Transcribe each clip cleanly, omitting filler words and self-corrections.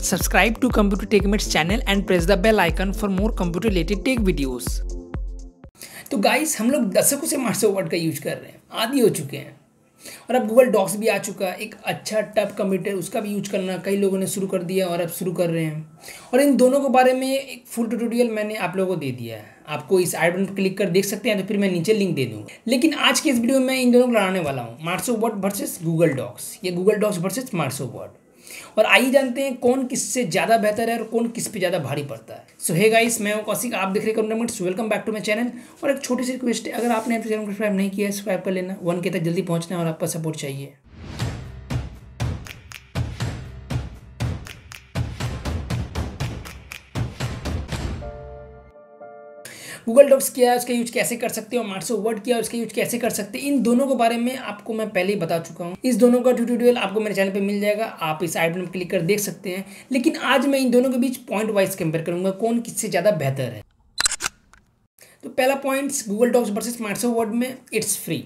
Subscribe to Computer Tech Mates channel and press the bell icon for more computer related tech videos. तो guys हम लोग दशकों से Microsoft Word का use कर रहे हैं, आदी हो चुके हैं। और अब गूगल डॉक्स भी आ चुका है, एक अच्छा टफ कंप्यूटर, उसका भी यूज करना कई लोगों ने शुरू कर दिया और अब शुरू कर रहे हैं। और इन दोनों के बारे में एक फुल ट्यूटोरियल मैंने आप लोगों को दे दिया है, आपको इस आई बटन पर क्लिक कर देख सकते हैं, तो फिर मैं नीचे लिंक दे दूँगा। लेकिन आज के इस वीडियो में मैं इन दोनों को लड़ाने वाला हूँ, Microsoft Word versus Google Docs, या Google docs versus Microsoft Word. और आइए जानते हैं कौन किससे ज़्यादा बेहतर है और कौन किस पे ज़्यादा भारी पड़ता है। सो हे गाइस, मैं हूं कौशिक, आप देख रहे हैं computer. Welcome back to my channel. और एक छोटी सी रिक्वेस्ट है, अगर आपने चैनल को सब्सक्राइब नहीं किया है, सब्सक्राइब कर लेना। 1K तक जल्दी पहुंचना है और आपका सपोर्ट चाहिए। गूगल डॉक्स क्या है, उसका यूज कैसे कर सकते हो, माइक्रोसॉफ्ट वर्ड क्या है, उसका यूज कैसे कर सकते हैं, इन दोनों के बारे में आपको मैं पहले ही बता चुका हूं। इस दोनों का ट्यूटोरियल आपको मेरे चैनल पे मिल जाएगा, आप इस आई बटन पर क्लिक कर देख सकते हैं। लेकिन आज मैं इन दोनों के बीच पॉइंट वाइज कंपेयर करूंगा, कौन किससे ज़्यादा बेहतर है। तो पहला point Google docs versus Microsoft Word में, इट्स फ्री।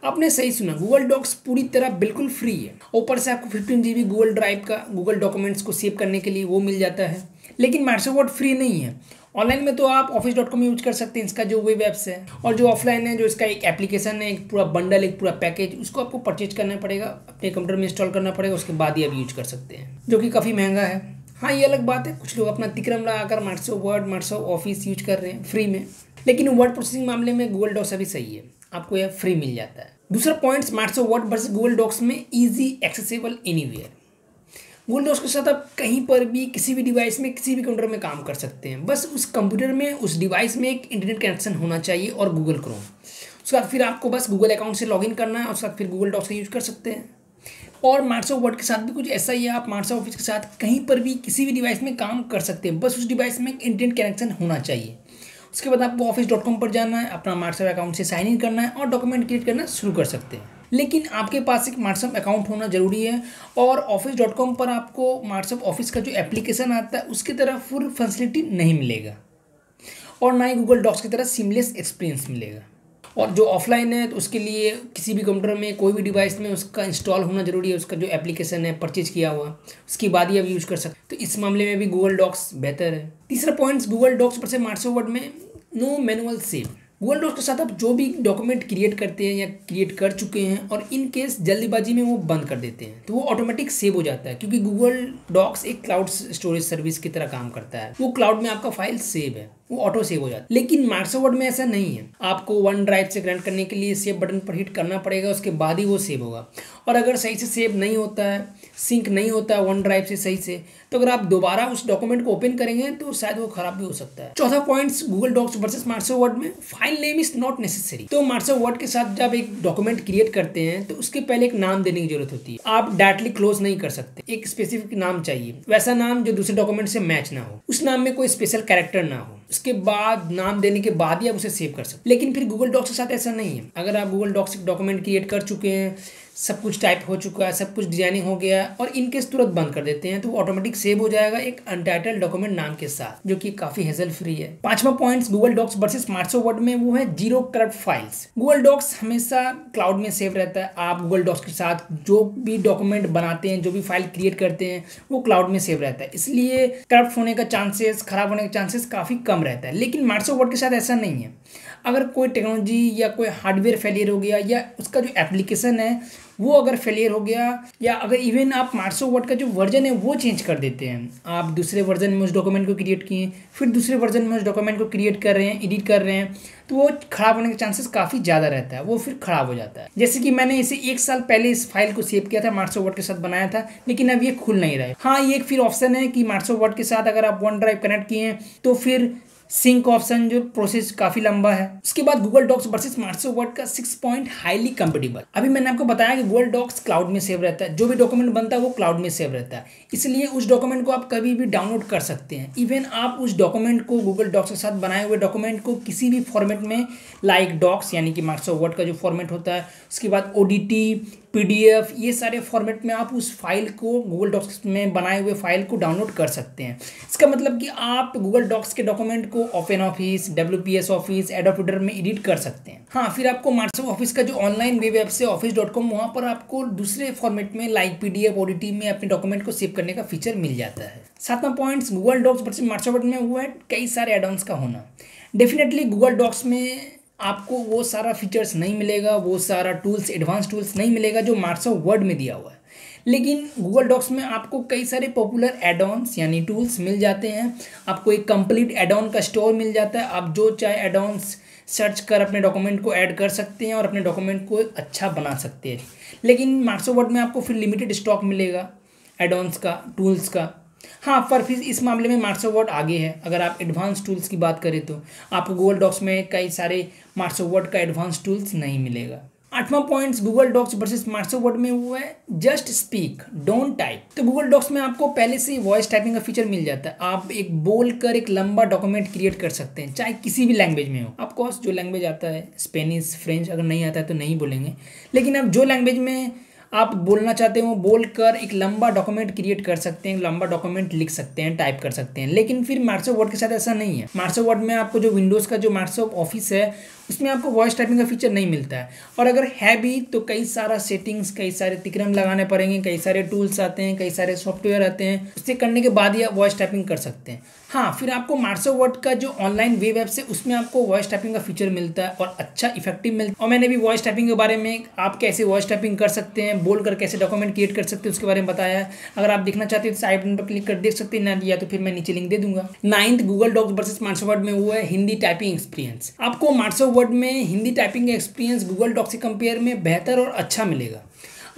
आपने सही सुना, गूगल डॉक्स पूरी तरह बिल्कुल फ्री है। ऊपर से आपको 15 GB गूगल ड्राइव का गूगल डॉक्यूमेंट्स को सेव करने के लिए वो मिल जाता है। लेकिन माइक्रोसॉफ्ट वर्ड फ्री नहीं है। ऑनलाइन में तो आप office.com यूज कर सकते हैं, इसका जो वेब ऐप्स है, और जो ऑफलाइन है, जो इसका एक एप्लीकेशन है, एक पूरा बंडल, एक पूरा पैकेज, उसको आपको परचेज करना पड़ेगा, अपने कंप्यूटर में इंस्टॉल करना पड़ेगा, उसके बाद ही आप यूज कर सकते हैं, जो कि काफ़ी महंगा है। हाँ, ये अलग बात है, कुछ लोग अपना तिकड़म लगाकर Microsoft word, Microsoft office use कर रहे हैं फ्री में। लेकिन वर्ड प्रोसेसिंग मामले में गूगल डॉक्स अभी सही है, आपको यह फ्री मिल जाता है। दूसरा point Microsoft Word versus Google docs में, easy accessible anywhere. Google docs के साथ आप कहीं पर भी, किसी भी डिवाइस में, किसी भी कंप्यूटर में काम कर सकते हैं। बस उस कंप्यूटर में, उस डिवाइस में एक इंटरनेट कनेक्शन होना चाहिए और गूगल क्रोम। उसके बाद फिर आपको बस गूगल अकाउंट से लॉगिन करना है और उसके बाद फिर गूगल डॉक्स का यूज कर सकते हैं। और माइक्रोसॉफ्ट वर्ड के साथ भी कुछ ऐसा ही है, आप माइक्रोसॉफ्ट ऑफिस के साथ कहीं पर भी, किसी भी डिवाइस में काम कर सकते हैं। बस उस डिवाइस में एक इंटरनेट कनेक्शन होना चाहिए। उसके बाद आपको office.com पर जाना है, अपना माइक्रोसॉफ्ट अकाउंट से साइन इन करना है और डॉक्यूमेंट क्रिएट करना शुरू कर सकते हैं। लेकिन आपके पास एक माइक्रोसॉफ्ट अकाउंट होना जरूरी है। और office.com पर आपको माइक्रोसॉफ्ट ऑफिस का जो एप्लीकेशन आता है, उसकी तरह फुल फैसिलिटी नहीं मिलेगा, और ना ही गूगल डॉक्स की तरह सीमलेस एक्सपीरियंस मिलेगा। और जो ऑफलाइन है, तो उसके लिए किसी भी कंप्यूटर में, कोई भी डिवाइस में उसका इंस्टॉल होना जरूरी है, उसका जो एप्लीकेशन है परचेज किया हुआ, उसके बाद ही आप यूज कर सकते। तो इस मामले में भी गूगल डॉक्स बेहतर है। तीसरा पॉइंट गूगल डॉक्स पर से माइक्रोसॉफ्ट वर्ड में, no manual save. Google docs के साथ आप जो भी डॉक्यूमेंट क्रिएट करते हैं या क्रिएट कर चुके हैं और इन केस जल्दीबाजी में वो बंद कर देते हैं, तो वो ऑटोमेटिक सेव हो जाता है, क्योंकि गूगल डॉक्स एक क्लाउड स्टोरेज सर्विस की तरह काम करता है। वो क्लाउड में आपका फाइल सेव है, वो ऑटो सेव हो जाता है। लेकिन माइक्रोसॉफ्ट वर्ड में ऐसा नहीं है, आपको वन ड्राइव से ग्रांट करने के लिए सेव बटन पर हिट करना पड़ेगा, उसके बाद ही वो सेव होगा। और अगर सही से सेव नहीं होता है, सिंक नहीं होता है वन ड्राइव से सही से, तो अगर आप दोबारा उस डॉक्यूमेंट को ओपन करेंगे तो शायद वो खराब भी हो सकता है। चौथा point Google docs versus Microsoft Word में, file name is not necessary. तो माइक्रोसॉफ्ट वर्ड के साथ जब एक डॉक्यूमेंट क्रिएट करते हैं, तो उसके पहले एक नाम देने की जरूरत होती है। आप डायरेक्टली क्लोज नहीं कर सकते, एक स्पेसिफिक नाम चाहिए, वैसा नाम जो दूसरे डॉक्यूमेंट से मैच ना हो, उस नाम में कोई स्पेशल कैरेक्टर ना हो। उसके बाद नाम देने के बाद ही आप उसे सेव कर सकते। लेकिन फिर गूगल डॉक्स के साथ ऐसा नहीं है। अगर आप गूगल डॉक्स डॉक्यूमेंट क्रिएट कर चुके हैं, सब कुछ टाइप हो चुका है, सब कुछ डिजाइनिंग हो गया और इनकेस तुरंत बंद कर देते हैं, तो वो ऑटोमेटिक सेव हो जाएगा एक अनटाइटल्ड डॉक्यूमेंट नाम के साथ, जो कि काफी हेजल फ्री है। पांचवा point Google docs versus Microsoft Word में, वो है zero corrupt files. Google docs हमेशा क्लाउड में सेव रहता है। आप गूगल डॉक्स के साथ जो भी डॉक्यूमेंट बनाते हैं, जो भी फाइल क्रिएट करते हैं, वो क्लाउड में सेव रहता है, इसलिए करप्ट होने का चांसेस, खराब होने का चांसेस काफी कम रहता है। लेकिन माइक्रोसॉफ्ट वर्ड के साथ ऐसा नहीं है। अगर कोई टेक्नोलॉजी या कोई हार्डवेयर फेलियर हो गया, या उसका जो एप्लीकेशन है वो अगर फेलियर हो गया, या अगर इवन आप माइक्रोसॉफ्ट वर्ड का जो वर्जन है वो चेंज कर देते हैं, आप दूसरे वर्जन में उस डॉक्यूमेंट को क्रिएट किए, फिर दूसरे वर्जन में उस डॉक्यूमेंट को क्रिएट कर रहे हैं, एडिट कर रहे हैं, तो वो खराब होने के चांसेस काफ़ी ज़्यादा रहता है, वो फिर खराब हो जाता है। जैसे कि मैंने इसे 1 साल पहले इस फाइल को सेव किया था, माइक्रोसॉफ्ट वर्ड के साथ बनाया था, लेकिन अब ये खुल नहीं रहा है। हाँ, ये एक फिर ऑप्शन है कि माइक्रोसॉफ्ट वर्ड के साथ अगर आप वन ड्राइव कनेक्ट किए हैं, तो फिर सिंक ऑप्शन, जो प्रोसेस काफी लंबा है। उसके बाद Google docs versus Microsoft Word का 6 पॉइंट, हाईली कंपेटेबल। अभी मैंने आपको बताया कि गूगल डॉक्स क्लाउड में सेव रहता है, जो भी डॉक्यूमेंट बनता है वो क्लाउड में सेव रहता है, इसलिए उस डॉक्यूमेंट को आप कभी भी डाउनलोड कर सकते हैं। इवन आप उस डॉक्यूमेंट को, गूगल डॉक्स के साथ बनाए हुए डॉक्यूमेंट को, किसी भी फॉर्मेट में, लाइक डॉक्स यानी कि माइक्रोसॉफ्ट वर्ड का जो फॉर्मेट होता है, उसके बाद ODT, PDF, ये सारे फॉर्मेट में आप उस फाइल को गूगल डॉक्स में बनाए हुए फाइल को डाउनलोड कर सकते हैं। इसका मतलब कि आप गूगल डॉक्स के डॉक्यूमेंट को open office, WPS office, adobe reader में एडिट कर सकते हैं। हाँ, फिर आपको माइक्रोसॉफ्ट ऑफिस का जो ऑनलाइन वेब ऐप से office.com, वहाँ पर आपको दूसरे फॉर्मेट में लाइक PDF, ODT में अपने डॉक्यूमेंट को सेव करने का फीचर मिल जाता है। सातवां points Google docs versus Microsoft में हुआ है कई सारे एडॉन्स का होना। डेफिनेटली गूगल डॉक्स में आपको वो सारा फीचर्स नहीं मिलेगा, वो सारा टूल्स, एडवांस टूल्स नहीं मिलेगा जो माइक्रोसॉफ्ट वर्ड में दिया हुआ है। लेकिन गूगल डॉक्स में आपको कई सारे पॉपुलर एडॉन्स यानी टूल्स मिल जाते हैं। आपको एक कंप्लीट एडॉन का स्टोर मिल जाता है। आप जो चाहे एडॉन्स सर्च कर अपने डॉक्यूमेंट को ऐड कर सकते हैं और अपने डॉक्यूमेंट को अच्छा बना सकते हैं। लेकिन माइक्रोसॉफ्ट वर्ड में आपको फिर लिमिटेड स्टॉक मिलेगा एडॉन्स का, टूल्स का। हाँ, पर फिर इस मामले में माइक्रोसॉफ्ट वर्ड आगे है। अगर आप एडवांस टूल्स की बात करें तो आपको गूगल डॉक्स में कई सारे माइक्रोसॉफ्ट वर्ड का एडवांस टूल्स नहीं मिलेगा। आठवां points Google docs versus Microsoft Word में हुआ है जस्ट स्पीक डोंट टाइप। तो गूगल डॉक्स में आपको पहले से ही वॉइस टाइपिंग का फीचर मिल जाता है। आप एक बोल कर एक लंबा डॉक्यूमेंट क्रिएट कर सकते हैं, चाहे किसी भी लैंग्वेज में हो। ऑफकोर्स जो लैंग्वेज आता है, स्पेनिश, फ्रेंच, अगर नहीं आता है तो नहीं बोलेंगे, लेकिन आप जो लैंग्वेज में आप बोलना चाहते हो बोल कर एक लंबा डॉक्यूमेंट क्रिएट कर सकते हैं, लंबा डॉक्यूमेंट लिख सकते हैं, टाइप कर सकते हैं। लेकिन फिर माइक्रोसॉफ्ट वर्ड के साथ ऐसा नहीं है। माइक्रोसॉफ्ट वर्ड में आपको जो विंडोज़ का जो माइक्रोसॉफ्ट ऑफिस है उसमें आपको वॉइस टाइपिंग का फीचर नहीं मिलता है, और अगर है भी तो कई सारा सेटिंग्स, कई सारे तिक्रम लगाने पड़ेंगे, कई सारे टूल्स आते हैं, कई सारे सॉफ्टवेयर आते हैं, उससे करने के बाद ही आप वॉइस टाइपिंग कर सकते हैं। हाँ, फिर आपको माइक्रोसॉफ्ट वर्ड का जो ऑनलाइन वेब ऐप है उसमें आपको वॉइस टाइपिंग का फीचर मिलता है और अच्छा इफेक्टिव मिलता है। और मैंने भी वॉइस टाइपिंग के बारे में, आप कैसे वॉइस टाइपिंग कर सकते हैं, बोल कर कैसे डॉक्यूमेंट क्रिएट कर सकते हैं, उसके बारे में बताया है। अगर आप देखना चाहते हैं तो साइड पर क्लिक कर देख सकते हैं, ना या तो फिर मैं नीचे लिंक दे दूंगा। 9th Google docs versus Microsoft Word में हुआ है हिंदी टाइपिंग एक्सपीरियंस। आपको माइक्रोसॉफ्ट वर्ड में Hindi typing experience Google docs से कंपेयर में बेहतर और अच्छा मिलेगा।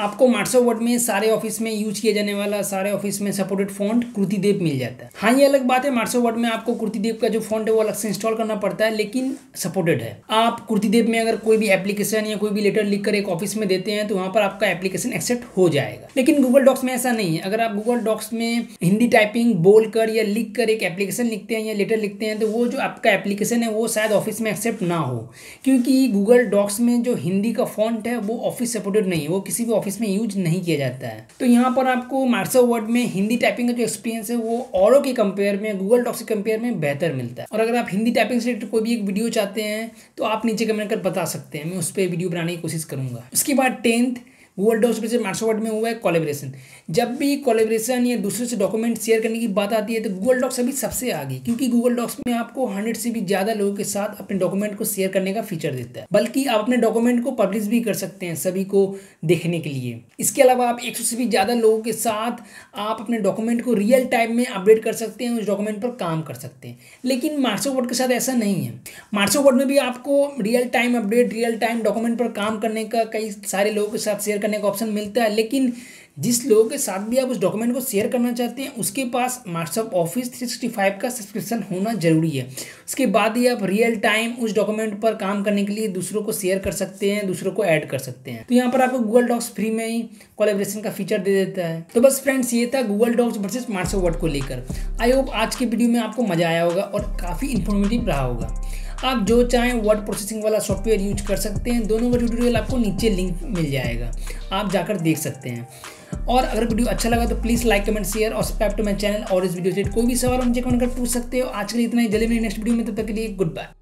आपको माइक्रोसॉफ्ट वर्ड में सारे ऑफिस में यूज किया जाने वाला, सारे ऑफिस में सपोर्टेड फॉन्ट कुर्तीदेव मिल जाता है। हाँ, ये अलग बात है, माइक्रोसॉफ्ट वर्ड में आपको कुर्तीदेव का जो फॉन्ट है वो अलग से इंस्टॉल करना पड़ता है, लेकिन सपोर्टेड है। आप कुर्तीदेव में अगर कोई भी एप्लीकेशन या कोई भी लेटर लिखकर एक ऑफिस में देते हैं तो वहाँ पर आपका एप्लीकेशन एक्सेप्ट हो जाएगा। लेकिन गूगल डॉक्स में ऐसा नहीं है। अगर आप गूगल डॉक्स में हिंदी टाइपिंग बोल कर या लिख कर एक एप्लीकेशन लिखते हैं या लेटर लिखते हैं तो वो जो आपका एप्लीकेशन है वो शायद ऑफिस में एक्सेप्ट ना हो, क्योंकि गूगल डॉक्स में जो हिंदी का फॉन्ट है वो ऑफिस सपोर्टेड नहीं है, वो किसी भी ऑफिस में यूज नहीं किया जाता है। तो यहाँ पर आपको माइक्रोसॉफ्ट वर्ड में हिंदी टाइपिंग का जो एक्सपीरियंस है वो औरों के कंपेयर में, गूगल डॉक्स के कंपेयर में बेहतर मिलता है। और अगर आप हिंदी टाइपिंग से रिलेटेड कोई भी एक वीडियो चाहते हैं तो आप नीचे कमेंट कर बता सकते हैं, मैं उस पर वीडियो बनाने की कोशिश करूंगा। उसके बाद 10th गूगल डॉक्स में से माइक्रोसॉफ्ट वर्ड में हुआ है कोलैबोरेशन। जब भी कोलैबोरेशन या दूसरे से डॉक्यूमेंट शेयर करने की बात आती है तो गूगल डॉक्स अभी सबसे आगे, क्योंकि गूगल डॉक्स में आपको 100 से भी ज़्यादा लोगों के साथ अपने डॉक्यूमेंट को शेयर करने का फीचर देता है। बल्कि आप अपने डॉक्यूमेंट को पब्लिश भी कर सकते हैं सभी को देखने के लिए। इसके अलावा आप 100 से भी ज़्यादा लोगों के साथ आप अपने डॉक्यूमेंट को रियल टाइम में अपडेट कर सकते हैं, उस डॉक्यूमेंट पर काम कर सकते हैं। लेकिन माइक्रोसॉफ्ट वर्ड के साथ ऐसा नहीं है। माइक्रोसॉफ्ट वर्ड में भी आपको real time update, real time document पर काम करने का, कई सारे लोगों के साथ शेयर करने का ऑप्शन मिलता है। लेकिन जिस लोगों के साथ भी आप उस डॉक्यूमेंट को शेयर करना चाहते हैं उसके पास माइक्रोसॉफ्ट ऑफिस 365 का सब्सक्रिप्शन होना जरूरी है। उसके बाद ही आप रियल टाइम उस डॉक्यूमेंट पर काम करने के लिए दूसरों को शेयर कर सकते हैं, दूसरों को ऐड कर सकते हैं। तो यहाँ पर आपको गूगल डॉक्स फ्री में ही कोलैबोरेशन का फीचर दे देता है। तो बस फ्रेंड्स, ये था Google docs versus Microsoft Word को लेकर। आई होप आज की वीडियो में आपको मजा आया होगा और काफ़ी इन्फॉर्मेटिव रहा होगा। आप जो चाहें वर्ड प्रोसेसिंग वाला सॉफ्टवेयर यूज कर सकते हैं। दोनों का ट्यूटोरियल आपको नीचे लिंक मिल जाएगा, आप जाकर देख सकते हैं। और अगर वीडियो अच्छा लगा तो प्लीज़ लाइक, कमेंट, शेयर और सब्सक्राइब टू माय चैनल। और इस वीडियो से कोई भी सवाल मुझे कमेंट कर पूछ सकते हो। आज के लिए इतना ही, जल्दी मिलेंगे नेक्स्ट वीडियो में, तब तक के लिए गुड बाय।